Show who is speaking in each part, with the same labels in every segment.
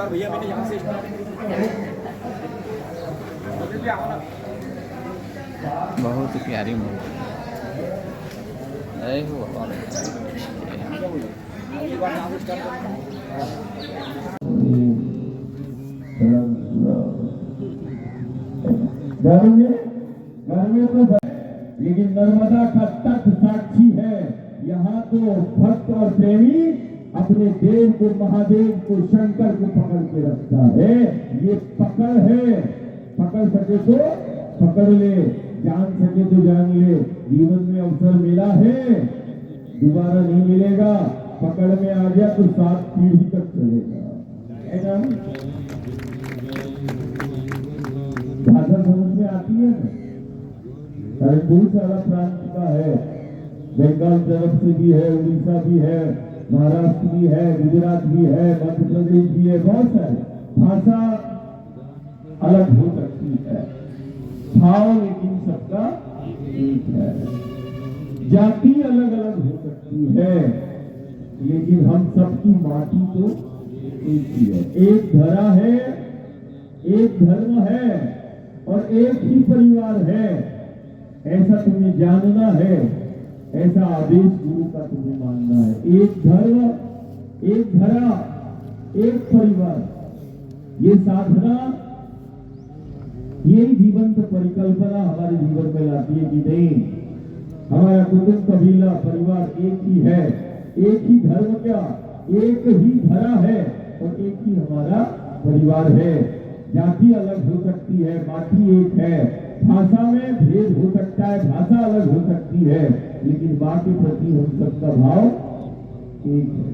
Speaker 1: बार भैया मैंने यहाँ से
Speaker 2: बहुत प्यारी मूर्ति है वो
Speaker 3: घर में तो लेकिन नर्मदा का तट साक्षी है। यहाँ तो भक्त और प्रेमी अपने देव को, महादेव को, शंकर को पकड़ के रखता है। ये पकड़ है, पकड़ सके तो पकड़ ले, जान सके तो जान ले। जीवन में अवसर मिला है, दोबारा नहीं मिलेगा। पकड़ में आ गया तो 7 पीढ़ी तक चलेगा। भाषा समझ में आती है ना? बहुत सारा प्रांत का है, बंगाल तरफ से भी है, उड़ीसा भी है, महाराष्ट्र भी है, गुजरात भी है, मध्य प्रदेश भी है। बहुत सारे भाषा अलग हो सकती है, भाव लेकिन सबका एक है। जाति अलग अलग हो सकती है, लेकिन हम सबकी माटी तो एक ही है। एक धरा है, एक धर्म है और एक ही परिवार है। ऐसा तुम्हें जानना है, ऐसा आदेश गुरु का तुम्हें मानना है। एक धर्म, एक धरा, एक परिवार। ये साधना, यही जीवन की परिकल्पना हमारे जीवन में लाती है कि नहीं, हमारा कुटुंब, कबीला, परिवार एक ही है। एक ही धर्म क्या, एक ही धरा है और एक ही हमारा परिवार है। जाति अलग हो सकती है, माटी एक है। भाषा में भेद हो सकता है, भाषा अलग हो सकती है, लेकिन माँ के प्रति हम सबका भाव एक है।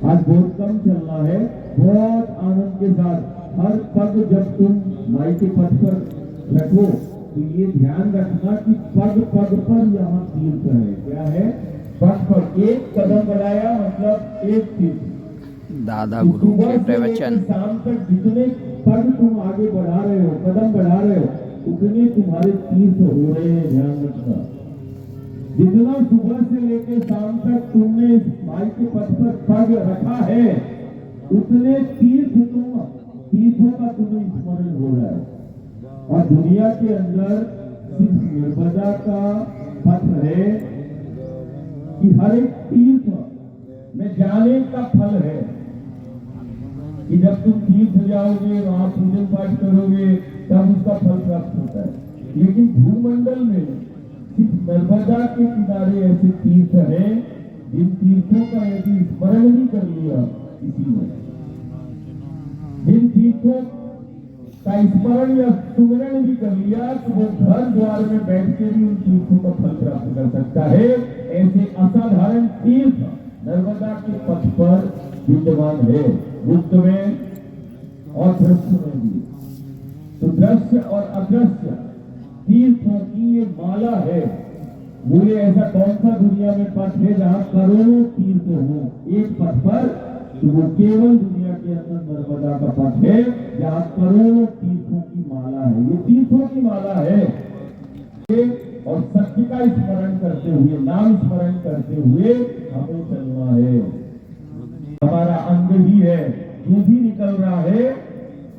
Speaker 3: आज बहुत कम चलना है, बहुत आनंद के साथ हर पग जब तुम माई के पथ पर रखो तो ये ध्यान रखना कि पग पग पर यहाँ तीर्थ है। क्या है? पग पर एक कदम बढ़ाया मतलब एक तीर्थ।
Speaker 2: दादा गुरु के प्रवचन।
Speaker 3: शाम तक जितने पग तुम आगे बढ़ा रहे हो, कदम बढ़ा रहे हो, उतने तुम्हारे तीर्थ हो रहे हैं। ध्यान रखना, जितना सुबह से लेकर शाम तक तुमने इस माई के पथ पर पग रखा है, उतने तीर्थों का तुम्हें स्मरण हो रहा है। और दुनिया के अंदर सिर्फ नर्मदा का पथ है कि हर एक तीर्थ में जाने का फल है कि जब तुम तीर्थ जाओगे, वहां पूजन पाठ करोगे, तब उसका फल प्राप्त होता है। लेकिन भूमंडल में सिर्फ नर्मदा के किनारे ऐसे तीर्थ हैं जिन तीर्थों का यदि स्मरण नहीं कर लिया किसी ने, जिन तीर्थों का स्मरण या सुमरण भी कर लिया, तो वो घर द्वार में बैठ के भी उन तीर्थों का फल प्राप्त कर सकता है। ऐसे असाधारण तीर्थ नर्मदा के पथ पर विद्यमान है, गुप्त में और दृश्य में भी। तो दृश्य और अदृश्य तीर्थों की ये माला है। बोले ऐसा कौन सा दुनिया में पथ है जहाँ करोड़ों तीर्थ हो एक पथ पर? तो वो केवल दुनिया के अंदर नर्मदा का पथ है जहाँ करोड़ों तीर्थों की माला है। ये तीर्थों की माला है। और सत्य का स्मरण करते हुए, नाम स्मरण करते हुए हमें चलना है। हमारा अंग ही है, जो भी निकल रहा है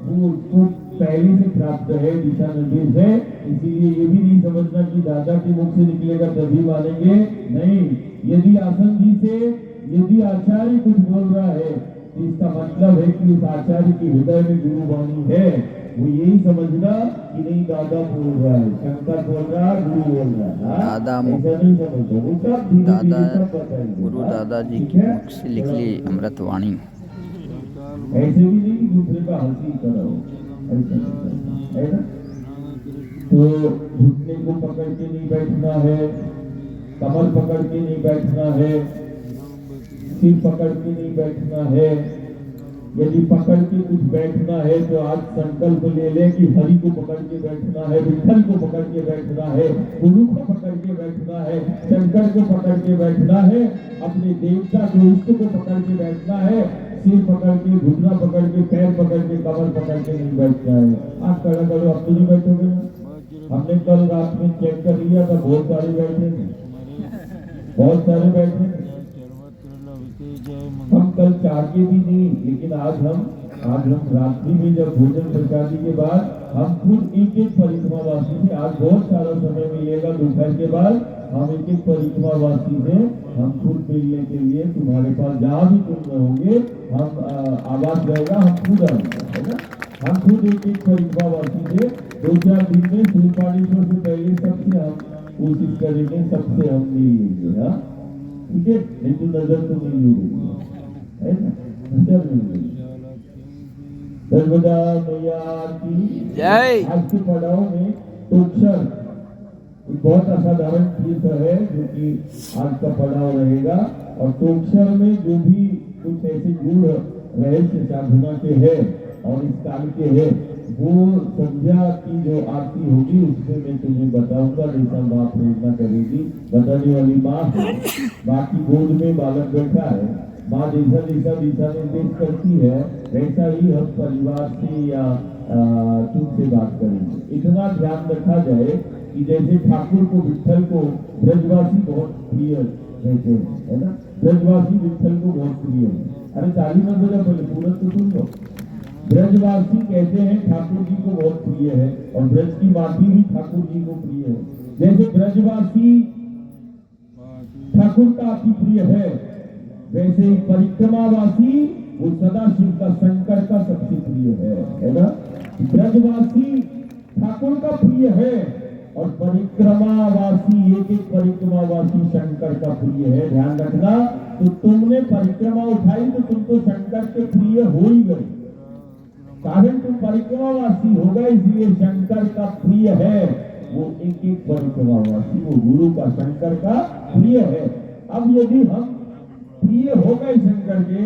Speaker 3: वो तो पहले से प्राप्त है, दिशा निर्देश है। इसीलिए ये भी नहीं समझना कि दादा के मुख से निकलेगा तभी मानेंगे, नहीं। यदि आसन जी से यदि आचार्य कुछ बोल रहा है तो इसका मतलब है कि उस आचार्य के हृदय में गुरुवाणी है। वो यही समझना कि नहीं दादा बोल रहा है, शंकर बोल रहा है, गुरु बोल रहा है।
Speaker 2: दादा
Speaker 3: नहीं समझो, वो सब
Speaker 2: दादा गुरु दादाजी के मुख से लिख ली अमृतवाणी।
Speaker 3: ऐसे भी नहीं कि दूसरे का हंसी करो, है ना? तो घुटने को पकड़ के नहीं बैठना है, कमर पकड़ के नहीं बैठना है, सिर पकड़ के नहीं बैठना है। यदि पकड़ के कुछ बैठना है तो आज संकल्प ले ले कि हरि को पकड़ के बैठना है, विठल को पकड़ के बैठना है, गुरु को पकड़ के बैठना है, शंकर को पकड़ के बैठना है, अपने देवता को, इष्ट को पकड़ के बैठना है। सिर पकड़ के, घुटना पकड़ के, पैर पकड़ के, कमर पकड़ के नहीं बैठना है। आज खड़ा करो, अब तो नहीं बैठोगे। हमने कल रात में चेक कर लिया था, बहुत सारे बैठे थे, बहुत सारे बैठे थे। हम कल चाहते भी नहीं, लेकिन आज हम रात्रि में जब भोजन प्रसादी के बाद हम खुद एक एक परिक्रमावासी से, आज बहुत सारा समय मिलेगा दोपहर के बाद, हम एक एक परिक्रमावासी से हम खुद मिलने के लिए तुम्हारे पास जहाँ भी तुम रहोगे, हम आवाज रहेगा, हम खुद आएंगे, है ना। हम खुद एक एक परिक्रमावासी से 2-4 दिन में सूर्यपाणेश्वर से पहले सबसे हम कोशिश करेंगे, सबसे हम मिल लेंगे। हाँ ठीक है, नहीं तो नजर तो नहीं मिलेगी, है ना, नजर मिल गई। सर्वदा मैया की
Speaker 2: जय।
Speaker 3: आज के पड़ाव में टोक्षर एक बहुत असाधारण चीज है जो कि आज का पड़ाव रहेगा। और टोक्षर में जो भी कुछ ऐसे गुण रहस्य साधना के है और इस काल के है, वो संध्या की जो आरती होगी उसमें मैं तुम्हें बताऊंगा। जैसा माँ प्रेरणा करेगी, बताने वाली माँ है, बाकी गोद में बालक बैठा है, माँ जैसा जैसा दिशा निर्देश करती है वैसा ही हम परिवार से या तुमसे बात करेंगे। इतना ध्यान रखा जाए कि जैसे ठाकुर को, विठल को ब्रजवासी बहुत प्रिय रहते हैं, है ना, ब्रजवासी विठल को बहुत प्रिय है। अरे ताली मत बजा, पहले पूरा तो सुन लो। ब्रजवासी कहते हैं ठाकुर जी को बहुत प्रिय है, और ब्रज की माटी भी ठाकुर जी को प्रिय है। जैसे ब्रजवासी ठाकुर का अति प्रिय है, वैसे ही परिक्रमावासी वो सदाशिव का, शंकर का सबसे प्रिय है ना। ब्रजवासी ठाकुर का प्रिय है और परिक्रमावासी, एक एक परिक्रमावासी शंकर का प्रिय है। ध्यान रखना, तो तुमने परिक्रमा उठाई तो तुम तो शंकर के प्रिय हो ही गए, कारण तुम परिक्रमावासी हो गए, इसलिए शंकर का प्रिय है वो एक एक परिक्रमावासी, वो गुरु का, शंकर का प्रिय है। अब यदि हम प्रिय हो गए शंकर के,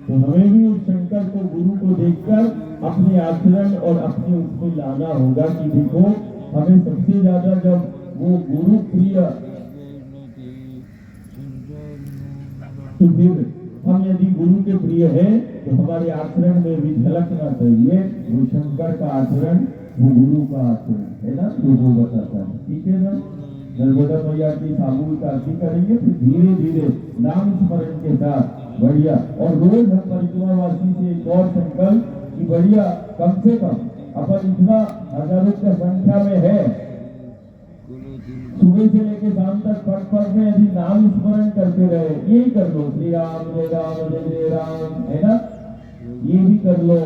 Speaker 3: तो हमें भी उस शंकर को, गुरु को देखकर अपने आचरण और अपने उसमें लाना होगा कि देखो, हमें सबसे ज्यादा जब वो गुरु प्रिय, तो फिर हम यदि गुरु के प्रिय हैं तो हमारे आचरण में भी झलकना चाहिए वो शंकर का आचरण, वो गुरु का आचरण, है ना, जो वो बताता है। ठीक है ना। नर्मदा मैया की सामूहिक आरती करेंगे, फिर धीरे धीरे नाम स्मरण के साथ बढ़िया। और रोज हम परिक्रमावासी से एक और संकल्प कि बढ़िया, कम से कम अपन इतना हजारों की संख्या में है, सुबह से लेके शाम तक पट पट में यदि नाम स्मरण करते रहे, यही कर लो, श्री राम जय राम जय जय राम, है ना, ये भी कर लो,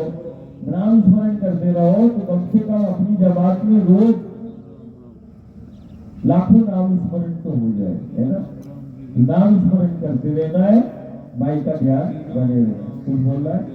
Speaker 3: नाम स्मरण करते रहो, तो कम से कम अपनी जमात में रोज लाखों नाम स्मरण तो हो जाए, है ना। नाम स्मरण करते रहना है, माई का ध्यान बने रहे। कुछ बोल रहा है?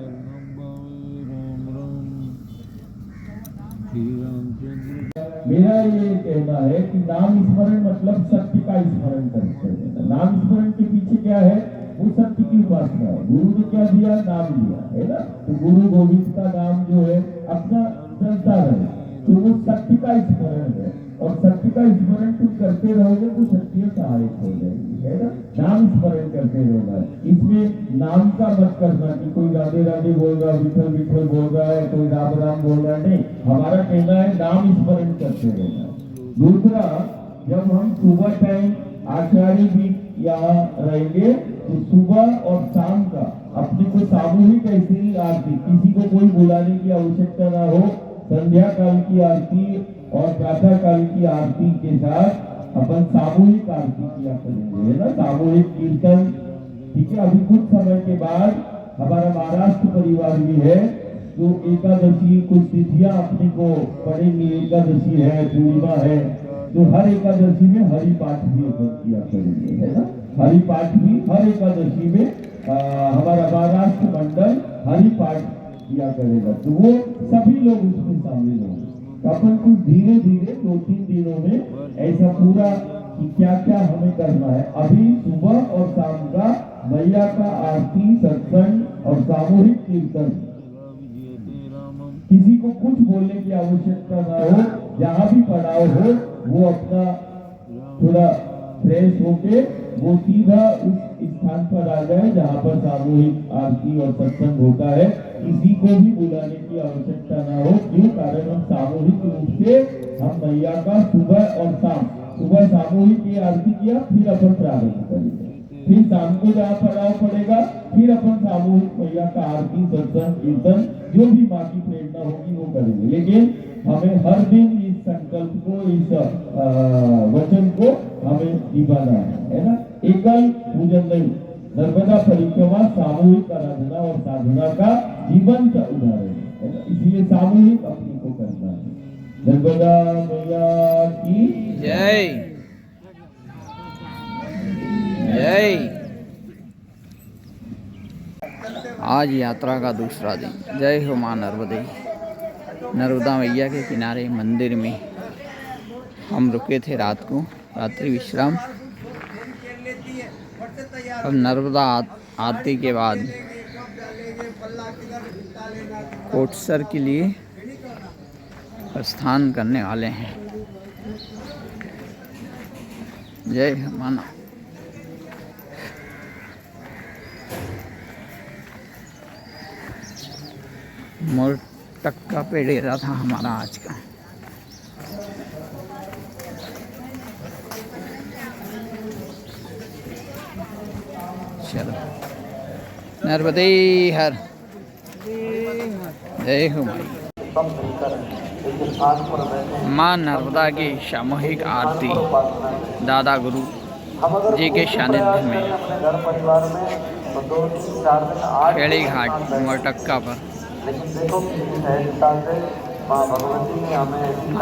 Speaker 3: मेरा ये कहना है कि नाम स्मरण मतलब सत्य का स्मरण करते हैं। नाम स्मरण के पीछे क्या है? वो सत्य की उपासना है। गुरु ने क्या दिया? नाम दिया, है ना। तो गुरु गोविंद का नाम जो है अपना चलता रहे, तो वो सत्य का स्मरण है। और सत्य का स्मरण तुम करते रहोगे तो शक्तियां सहायक हो जाएगी, है ना। नाम स्मरण करते रहना है। इसमें नाम का मत करना कि कोई राधे राधे बोल रहा, विठल विठल बोल रहा है, कोई राम राम बोल रहा है, नहीं। हमारा कहना है नाम स्मरण करते रहना है। दूसरा, जब हम सुबह टाइम आचार्य भी यहाँ रहेंगे तो सुबह और शाम का अपने को सामूहिक ऐसी ही आरती, किसी को कोई बुलाने की आवश्यकता ना हो, संध्या काल की आरती और प्रातः काल की आरती के साथ अपन सामूहिक आरती किया करेंगे, है ना, सामूहिक कीर्तन। ठीक है। अभी कुछ समय के बाद हमारा महाराष्ट्र परिवार भी है, तो एकादशी कुछ तिथियां अपने को पड़ेंगी, एकादशी है, पूर्णिमा है, तो हर एकादशी में हरि पाठ भी अपन किया करेंगे, है ना। हरि पाठ भी हर एकादशी में हमारा महाराष्ट्र मंडल हरि पाठ किया करेगा, तो वो सभी लोग उसमें शामिल होंगे। तो अपन कुछ धीरे धीरे 2-3 दिनों में ऐसा पूरा कि क्या क्या हमें करना है। अभी सुबह और शाम का मैया का आरती, सत्संग और सामूहिक कीर्तन, किसी को कुछ बोलने की आवश्यकता ना हो, जहाँ भी पड़ाव हो वो अपना थोड़ा फ्रेश होके वो सीधा उस स्थान पर आ जाए जहाँ पर सामूहिक आरती और सत्संग होता है। किसी को भी बुलाने की आवश्यकता ना हो। क्यों? कारण हम सामूहिक रूप से हम मैया का सुबह और शाम, सुबह सामूहिक की आरती किया, फिर अपन प्रारंभ करेंगे, फिर शाम को जहाँ पड़ाव पड़ेगा, फिर अपन सामूहिक मैया का आरती, सत्संग, कीर्तन, जो भी माँ की प्रेरणा होगी वो करेंगे। लेकिन हमें हर दिन इस संकल्प को, इस वचन को हमें निभाना है ना। एकल पूजन नहीं, नर्मदा परिक्रमा सामूहिक आराधना और साधना का जीवंत उदाहरण है ना। इसलिए सामूहिक अपने को करना है। नर्मदा मैया की
Speaker 2: जय जय। आज यात्रा का दूसरा दिन। जय हो माँ नर्मदे। नर्मदा मैया के किनारे मंदिर में हम रुके थे रात को, रात्रि विश्राम। अब नर्मदा आरती के बाद कोटसर के लिए प्रस्थान करने वाले हैं। जय माना। मोरटक्का पे डेरा था हमारा आज का। चलो नर्मदे हर। जय हो माँ नर्मदा की सामूहिक आरती दादा गुरु जी के सानिध्य में खेड़ी घाट मोरटक्का पर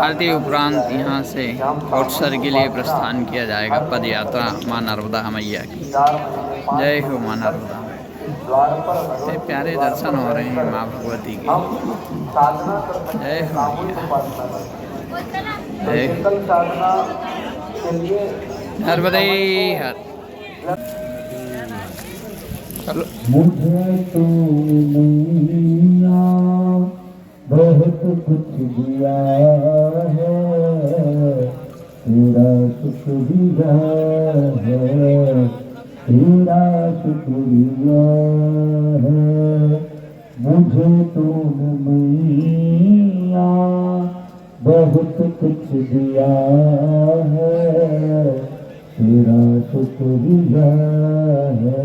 Speaker 2: आरती उपरांत यहाँ से कोटसर के लिए प्रस्थान किया जाएगा। पद यात्रा माँ नर्मदा मैया की। जय हो माँ नर्मदा। से प्यारे दर्शन हो रहे हैं माँ भगवती के। जय हो नर्मदे हर। चलो।
Speaker 3: मुझे तो मैया बहुत कुछ दिया है, तेरा शुक्रिया है, तेरा शुक्रिया है। मुझे तो मैया बहुत कुछ दिया है, तेरा शुक्रिया है,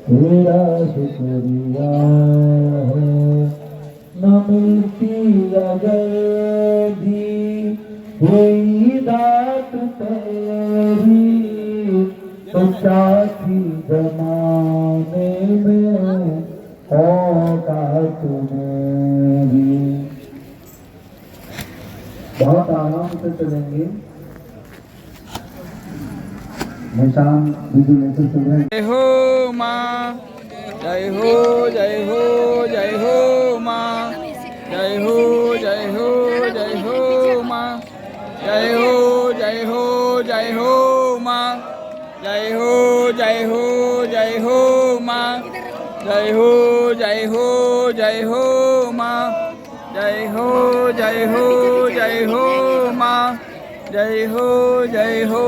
Speaker 3: तेरा शुक्रिया है। न मिलती अगर भी कोई दात तेरी, तो क्या थी जमाने में औकात मेरी। बहुत आराम से चलेंगे। निशान विधि लेकर चल रहे हैं।
Speaker 2: जय हो माँ। जय हो जय हो जय हो माँ। जय हो जय हो जय हो माँ। जय हो जय हो जय हो माँ। जय हो जय हो जय हो माँ। जय हो जय हो जय हो माँ। जय हो जय हो जय हो माँ। जय हो जय हो।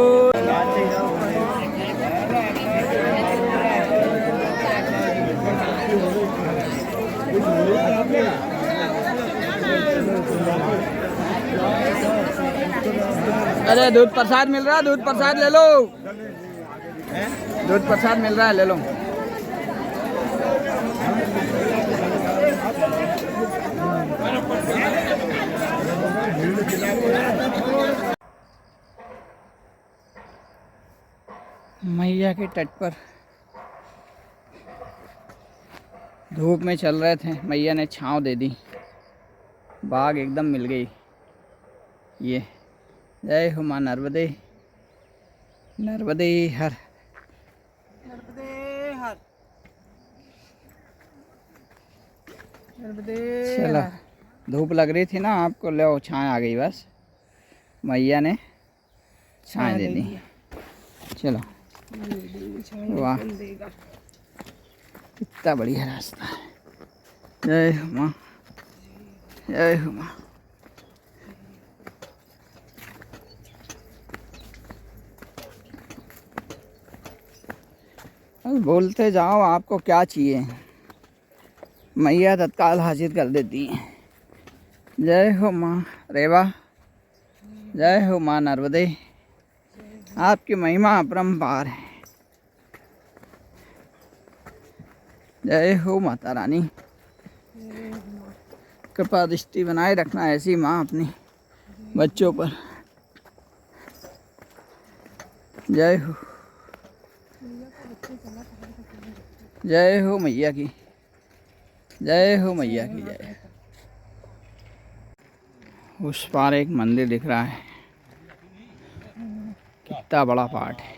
Speaker 2: अरे दूध प्रसाद मिल रहा है, दूध प्रसाद ले लो। दूध प्रसाद मिल रहा है, ले लो। मैया के तट पर धूप में चल रहे थे, मैया ने छांव दे दी, बाग एकदम मिल गई। ये जय हो माँ नर्मदे। नर्मदे हर। नर्मदे हर। नर्मदे। चलो धूप लग रही थी ना आपको, लो छाँव आ गई। बस मैया ने छाँव दे दी। चलो वाह कितना बढ़िया रास्ता है। जय हो माँ। जय हो माँ। बोलते जाओ आपको क्या चाहिए, मैया तत्काल हाजिर कर देती है। जय हो माँ रेवा। जय हो माँ नर्मदे। आपकी महिमा अपरंपार है। जय हो माता रानी, कृपा दृष्टि बनाए रखना ऐसी माँ अपनी बच्चों पर। जय हो, जय हो मैया की, जय हो मैया की जय। उस पार एक मंदिर दिख रहा है, कितना बड़ा पार्ट है।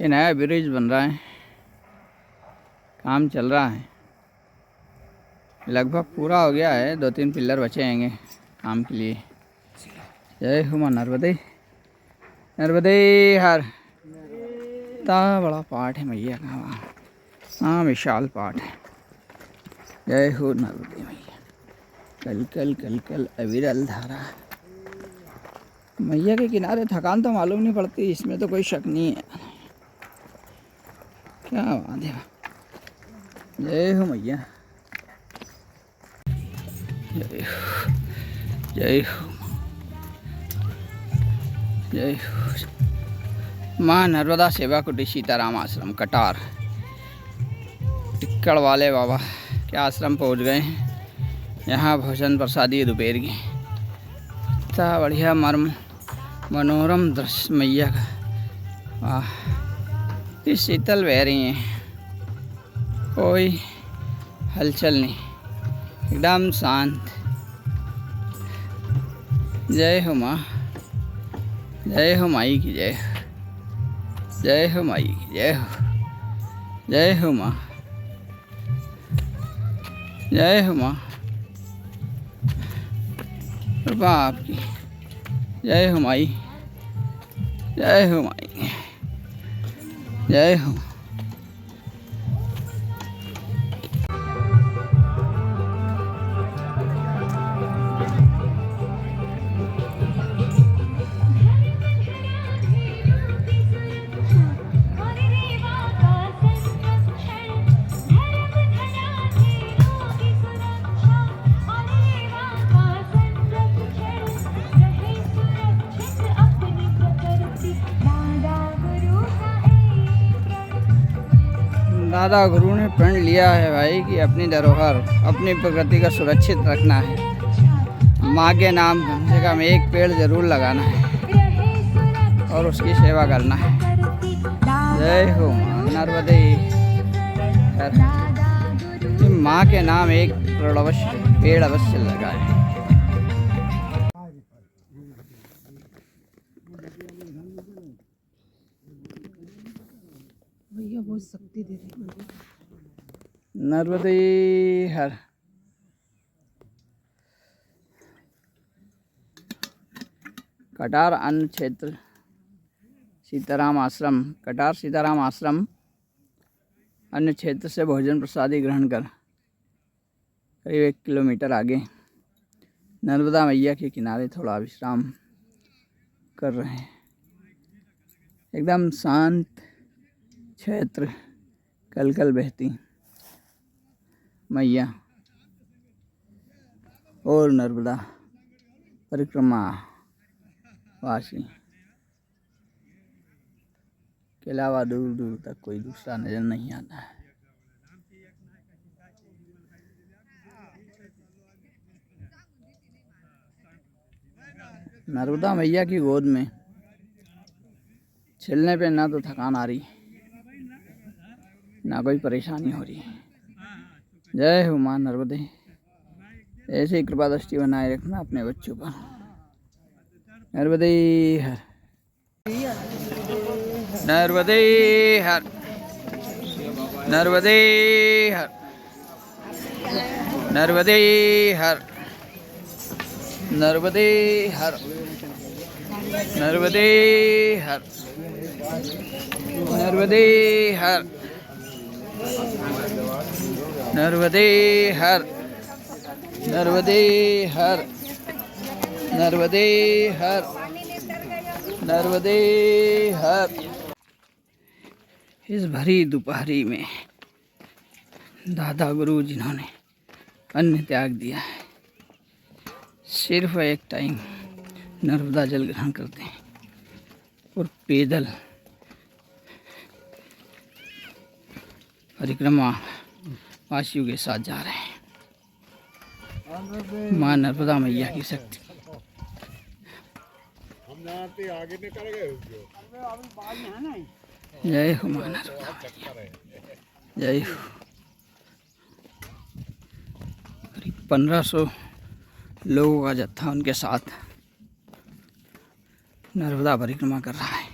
Speaker 2: ये नया ब्रिज बन रहा है, काम चल रहा है, लगभग पूरा हो गया है, 2-3 पिलर बचे हैंगे काम के लिए। जय हो मां नर्मदे, नर्मदे हर। इतना बड़ा पार्ट है मैया का वहाँ, हाँ विशाल पार्ट है। जय हो नर्मदे मैया, कल कल कल कल अविरल धारा। मैया के किनारे थकान तो मालूम नहीं पड़ती, इसमें तो कोई शक नहीं है। क्या बात है। जय हो मैया, जय हो, जय हो, जय हो। माँ नर्मदा सेवा कुटी सीताराम आश्रम कटार, टिक्कड़ वाले बाबा के आश्रम पहुँच गए हैं। यहाँ भोजन प्रसादी दोपहर की, इतना बढ़िया मनोरम दृश्य मैया का। वाह, इस शीतल बह रही हैं, कोई हलचल नहीं, एकदम शांत। जय हो माँ, जय हो माई की जय, जय हो माई की जय हो, जय हो माँ, जय हो माँ, कृपा आपकी। जय हो माई, जय हो माई, जय हो। दादा गुरु ने प्रण लिया है भाई कि अपनी धरोहर, अपनी प्रकृति का सुरक्षित रखना है। माँ के नाम कम से कम एक पेड़ जरूर लगाना है और उसकी सेवा करना है। जय हो माँ नर्मदे हर। माँ के नाम एक पेड़ अवश्य लगाए।
Speaker 1: भैया बहुत शक्ति दे रही है।
Speaker 2: नर्मदे हर। कटार अन्न क्षेत्र सीताराम आश्रम, कटार सीताराम आश्रम अन्य क्षेत्र से भोजन प्रसादी ग्रहण कर करीब 1 किलोमीटर आगे नर्मदा मैया के किनारे थोड़ा विश्राम कर रहे हैं। एकदम शांत क्षेत्र, कल कल बहती मैया और नर्मदा परिक्रमा वासी के अलावा दूर दूर तक कोई दूसरा नजर नहीं आता है। नर्मदा मैया की गोद में चलने पे ना तो थकान आ रही, ना कोई परेशानी हो रही। जय हो माँ नर्मदे, ऐसे ही कृपा दृष्टि बनाए रखना अपने बच्चों पर। नर्मदे हर, नर्मदे हर, नर्मदे हर, नर्मदे हर, नर्मदे हर, नर्मदे हर, नर्मदे हर, नर्मदे हर, नर्मदे हर, नर्मदे हर, नर्मदे हर। इस भरी दोपहरी में दादा गुरु जिन्होंने अन्न त्याग दिया है, सिर्फ एक टाइम नर्मदा जल ग्रहण करते हैं और पैदल परिक्रमा वासियों के साथ जा रहे हैं। माँ नर्मदा मैया की शक्ति। जय हो माँ नर्मदा मैया, जय हो। करीब 1500 लोगों का जत्था उनके साथ नर्मदा परिक्रमा कर रहा है।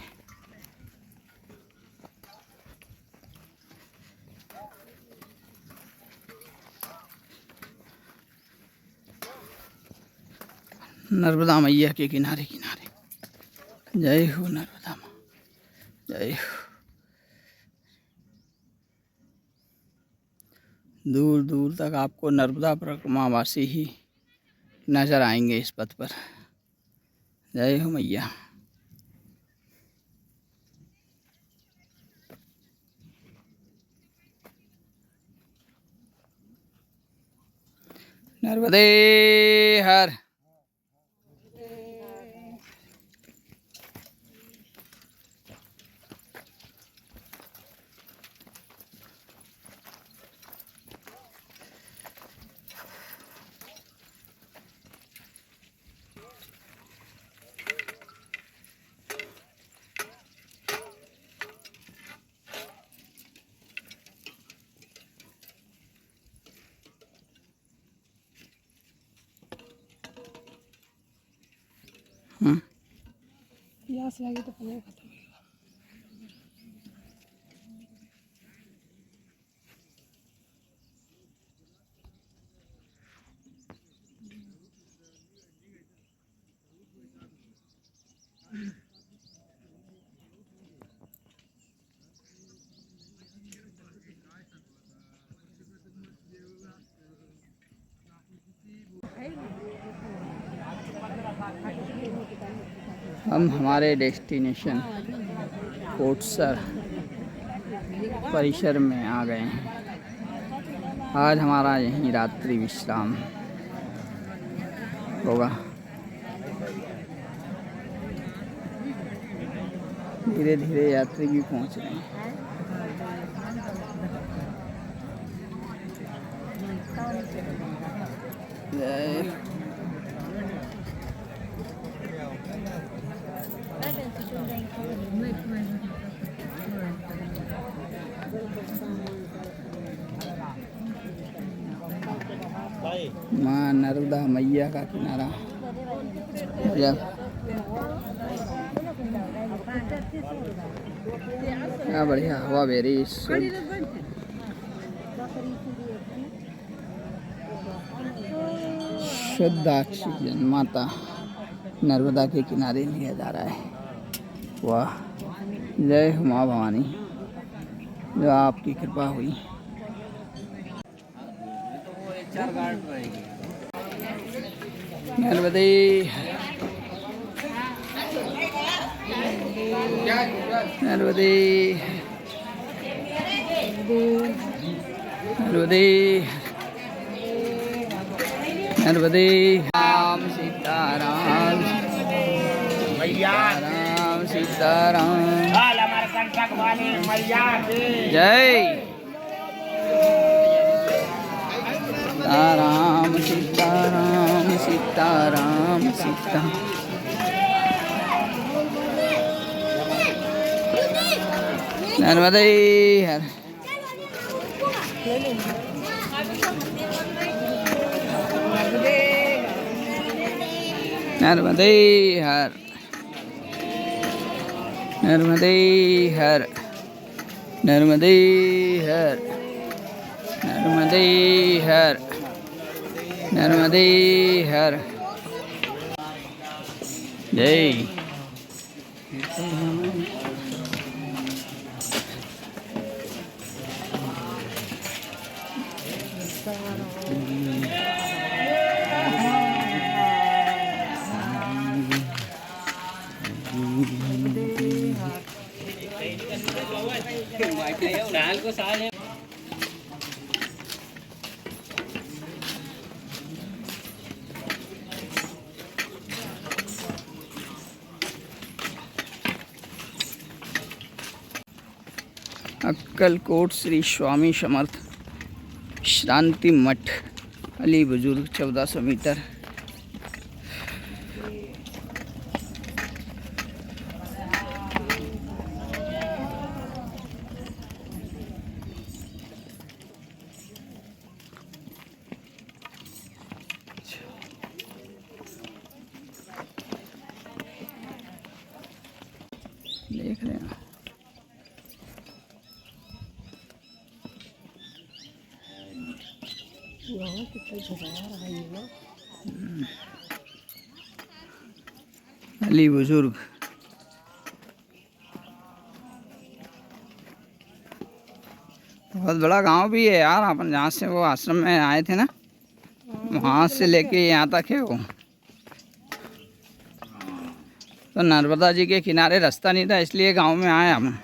Speaker 2: नर्मदा मैया के किनारे किनारे। जय हो नर्मदा माँ, जय हो। दूर दूर तक आपको नर्मदा परिक्रमावासी ही नजर आएंगे इस पथ पर। जय हो मैया। नर्मदे हर।
Speaker 1: प्यास लगी तो पानी खत्म हो गया।
Speaker 2: हम हमारे डेस्टिनेशन कोटसर परिसर में आ गए हैं। आज हमारा यहीं रात्रि विश्राम होगा। धीरे धीरे यात्री भी पहुंच रहे हैं। जय माँ नर्मदा मैया का किनारा। क्या बढ़िया हवा, बेरी शुद्ध ऑक्सीजन माता नर्मदा के किनारे लिया जा रहा है। वाह, जय हो माँ भवानी, जो आपकी कृपा हुई। नर्मदे नर्मदे नर्मदे नर्मदे। राम सीताराम राम सीताराम। जय सीताराम सीताराम सीताराम सीता। नर्मदे हर। नर्मदे हर। नर्मदे हर। नर्मदे हर। नर्मदे हर। नर्मदे हर। जय अक्कलकोट श्री स्वामी समर्थ शांति मठ अली बुजुर्ग 1400 मीटर। देख रहे हैं
Speaker 1: यहाँ कितना झुका रहा है ये ना।
Speaker 2: अली बुजुर्ग। बहुत बड़ा गांव भी है यार। अपन जहाँ से वो आश्रम में आए थे ना, वहाँ से लेके यहाँ तक है वो। तो नर्मदा जी के किनारे रास्ता नहीं था, इसलिए गांव में आए हम।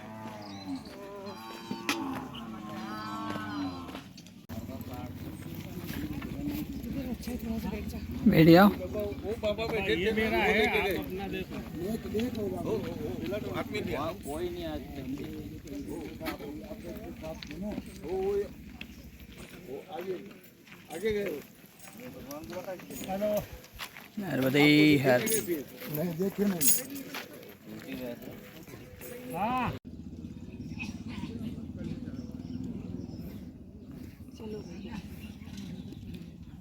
Speaker 2: बैठ जाओ। नर्मदे हर।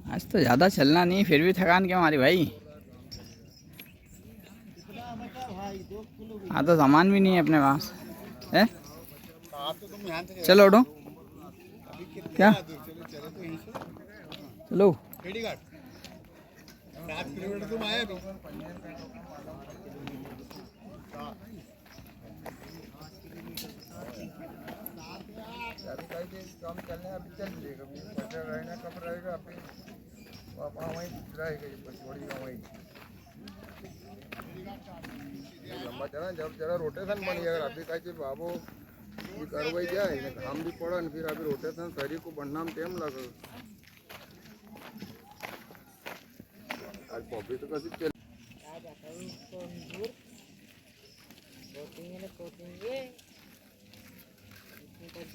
Speaker 2: आज तो ज़्यादा चलना नहीं, फिर भी थकान क्यों हमारी भाई। हाँ तो सामान भी नहीं है अपने पास है। चलो उठो। क्या चलो।
Speaker 4: काम चलने अभी चल जाएगा, पहुंचा रहना कब रहेगा अभी वहीं रहेगा ये पचवड़ी का वहीं लंबा चला जब जरा रोटेशन बनी अगर अभी कहे बाबू ये करवाई जाए हम भी पड़न फिर अभी रोटेशन शरीर को बढ़ना में टाइम लगे। आज पॉपी तो कैसे चल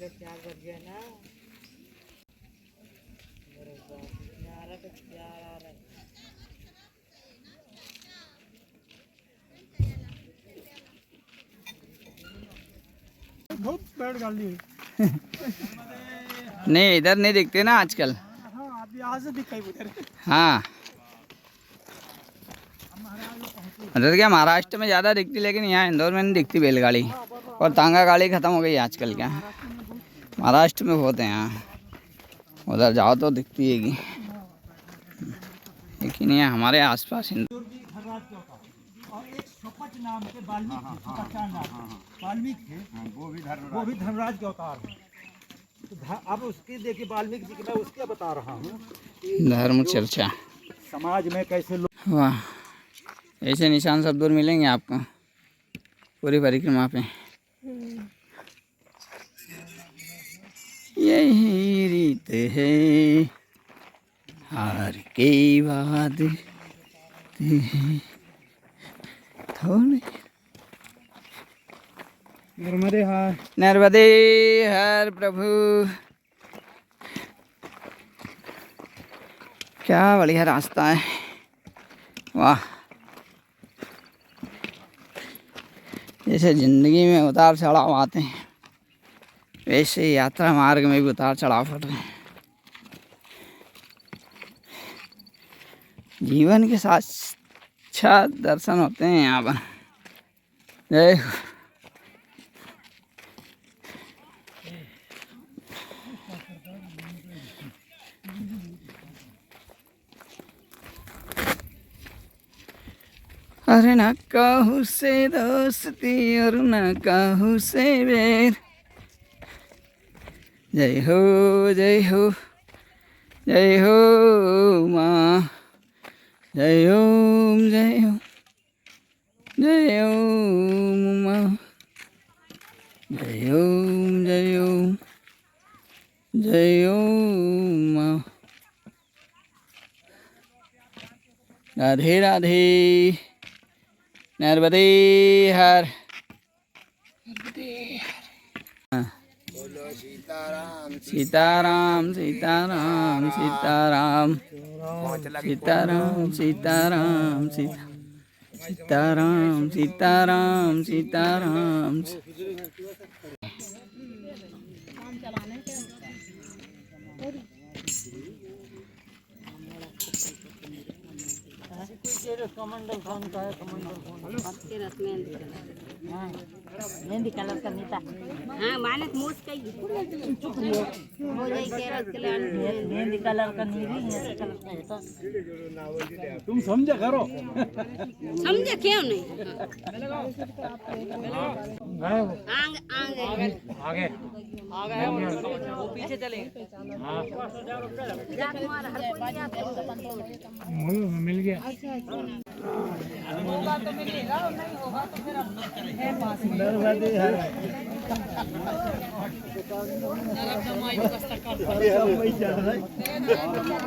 Speaker 5: क्या कर गया ना
Speaker 1: बहुत बैठ गाड़ी है।
Speaker 2: नहीं इधर नहीं दिखते ना आजकल।
Speaker 1: हाँ अभी आज से दिखाई उधर।
Speaker 2: हाँ उधर क्या महाराष्ट्र में ज़्यादा दिखती, लेकिन यहाँ इंदौर में नहीं दिखती बैलगाड़ी। और तांगा गाड़ी ख़त्म हो गई आजकल। क्या महाराष्ट्र में बहुत है यहाँ, उधर जाओ तो दिखती है। लेकिन ये हमारे आसपास
Speaker 6: और एक स्वपच नाम के वाल्मीकि थे, वो भी धर्मराज के अवतार हैं। तो अब उसके देखिए वाल्मीकि जी के मैं उसके बता रहा हूँ
Speaker 2: धर्म चर्चा।
Speaker 6: समाज में कैसे लोग।
Speaker 2: वाह, ऐसे निशान सब दूर मिलेंगे आपको पूरी परिक्रमा पे। यही रीत है हार के बाद थोड़े।
Speaker 1: नर्मदे हर।
Speaker 2: नर्मदे हर प्रभु। क्या बढ़िया रास्ता है। वाह, जैसे जिंदगी में उतार चढ़ाव आते हैं, वैसे यात्रा मार्ग में भी उतार चढ़ाव पड़ रहे हैं। जीवन के साथ अच्छा दर्शन होते हैं यहाँ पर। जय हो। अरे न कहूँ से दोस्ती और न कहूँ से बैर। जय हो जय हो जय हो माँ। जय ओम जय ओम जय ओम माँ। जय ओम जय ओम जय ओम माँ। राधे राधे। नर्मदे हर।
Speaker 4: बोलो सीता
Speaker 2: सीताराम सीताराम सीताराम सीताराम सीताराम सीताराम सीताराम सीताराम।
Speaker 5: मेहंदी कलर का नीता हाँ मानक मूस का ही हो जाए मेहंदी कलर का नीली ऐसे कलर का है तो
Speaker 6: तुम समझा करो
Speaker 5: समझे क्यों नहीं आगे आगे वो पीछे चले
Speaker 1: मिल गया।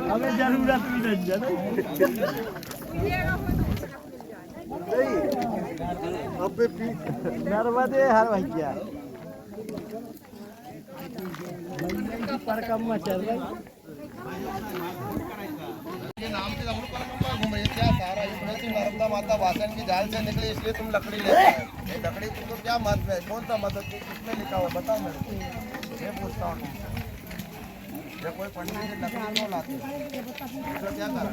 Speaker 6: हमें जरूरत भी नहीं नर्मदे हर भैया पर कम चल रहा
Speaker 4: नाम से हम लोग घूम रहे क्या सारा इसमें तुम नर्मदा माता वासन की जाल से निकली इसलिए तुम लकड़ी लेते हैं। ये लकड़ी तुमको क्या मत है कौन सा मदद किसमें लिखा हुआ बताओ मेरे को ये पूछता हूँ तुमसे कोई पंडित जी लकड़ी क्यों लाते हैं तो क्या करा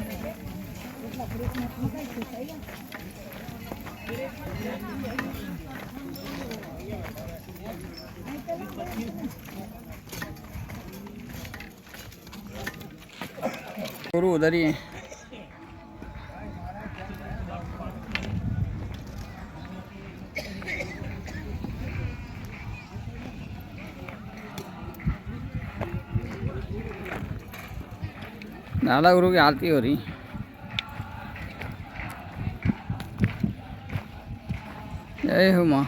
Speaker 2: गुरु उधर ही है। दादा गुरु की आरती हो रही। जय हो माँ।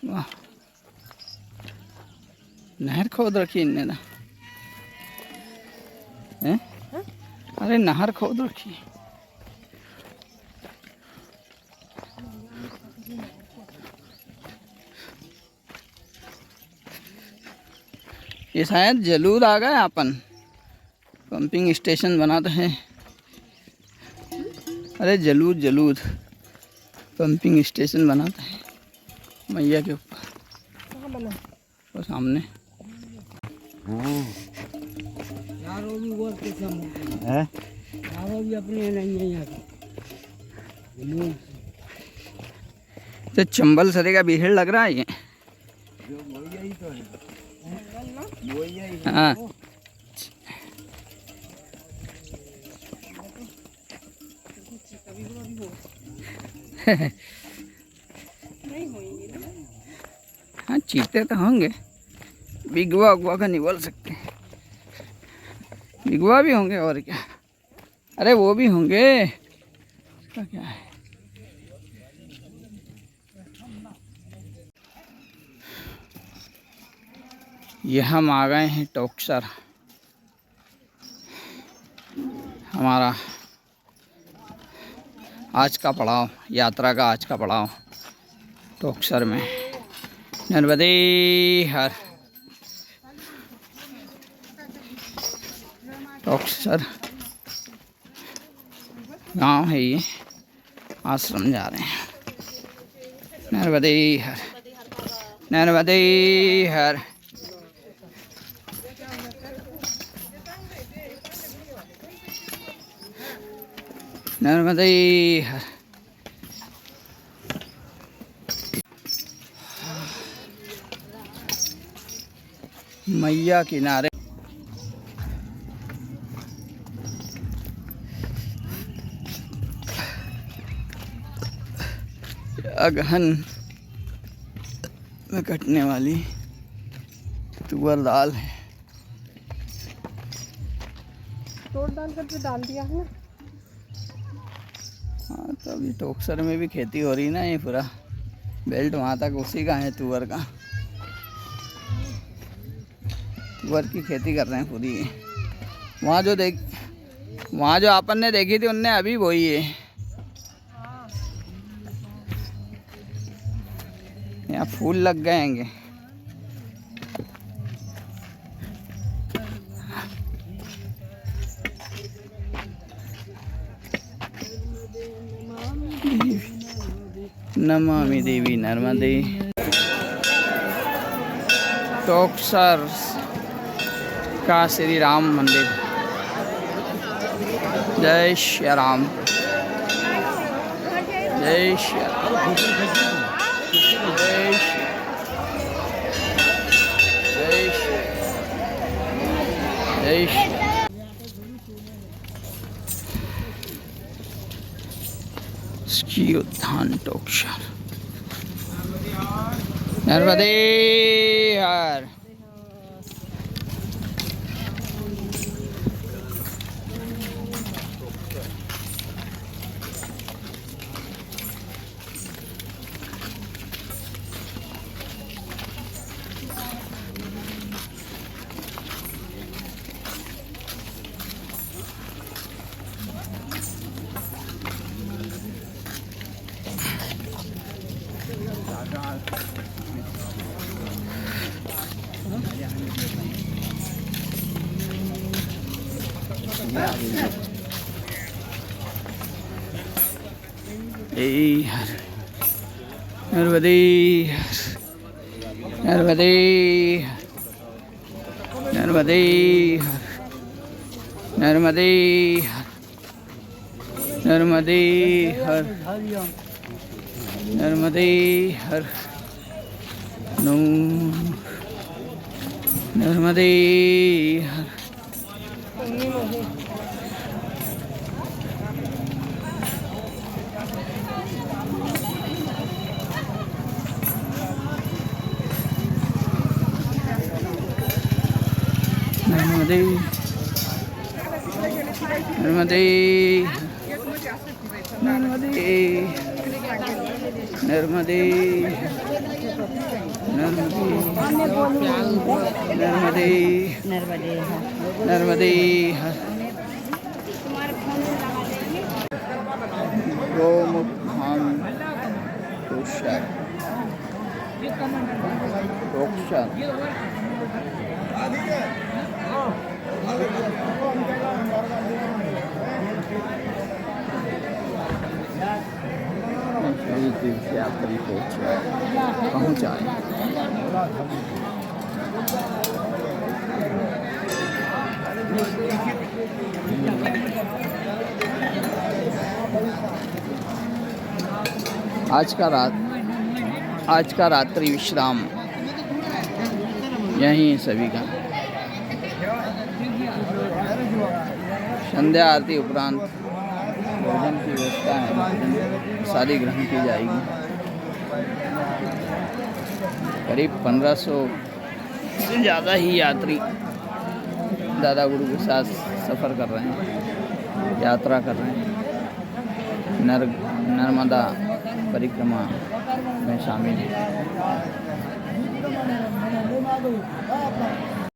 Speaker 2: वाह नहर खोद रखी इनने ना हैं? अरे नहर खोद रखी। ये शायद जलूद आ गए अपन पंपिंग स्टेशन बनाते हैं। अरे जलूद जलूद पंपिंग स्टेशन बनाते हैं मैया के ऊपर वो सामने।
Speaker 1: यार वो भी वर्क के सामने
Speaker 6: है
Speaker 1: यार वो भी अपने नहीं है यहाँ
Speaker 2: तो चंबल सरे का बिहेड़ लग रहा है ये। हाँ हाँ चीते तो होंगे बिगवा उगवा का नहीं बोल सकते। बिगवा भी होंगे और क्या। अरे वो भी होंगे इसका क्या है। ये हम आ गए हैं टोक्सर। हमारा आज का पड़ाव यात्रा का आज का पड़ाव टोक्सर में नर्मदे हर। टोक्सर गांव है ये आश्रम जा रहे हैं। नर्मदे हर नर्मदे हर। नर्मदे हर। मैया किनारे अगहन में कटने वाली तुअर दाल है।
Speaker 1: तोड़ डाल करके डाल दिया है ना।
Speaker 2: हाँ तो अभी टोक्सर में भी खेती हो रही ना। ये पूरा बेल्ट वहाँ तक उसी का है तुअर का। तुअर की खेती कर रहे हैं पूरी। वहाँ जो अपन ने देखी थी उनने अभी बोई है। यहाँ फूल लग गए हैं। नमामि देवी नर्मदे। टोकसर का श्री राम मंदिर। जय श्री राम, जय श्री राम, जय श्री, जय श्री, जय श्री। ski उद्यान टोकसर। नर्मदे हर। नर्मदे नर्मदे नर्मदे नर्मदे नर्मदे हर, नर्मदे हर, नर्मदे हर। नर्मदे नर्मदे नर्मदे नर्मदे नर्मदे नर्मदे नर्मदे गोमुखान टोकसर टोकसर। तीर्थ यात्री पहुँच आए। आज का रात्रि विश्राम यहीं सभी का। संध्या आरती उपरांत भोजन की व्यवस्था है, सारी ग्रहण की जाएगी। करीब 1500 से ज़्यादा ही यात्री दादा गुरु के साथ सफ़र कर रहे हैं, यात्रा कर रहे हैं, नर्मदा परिक्रमा में शामिल हैं।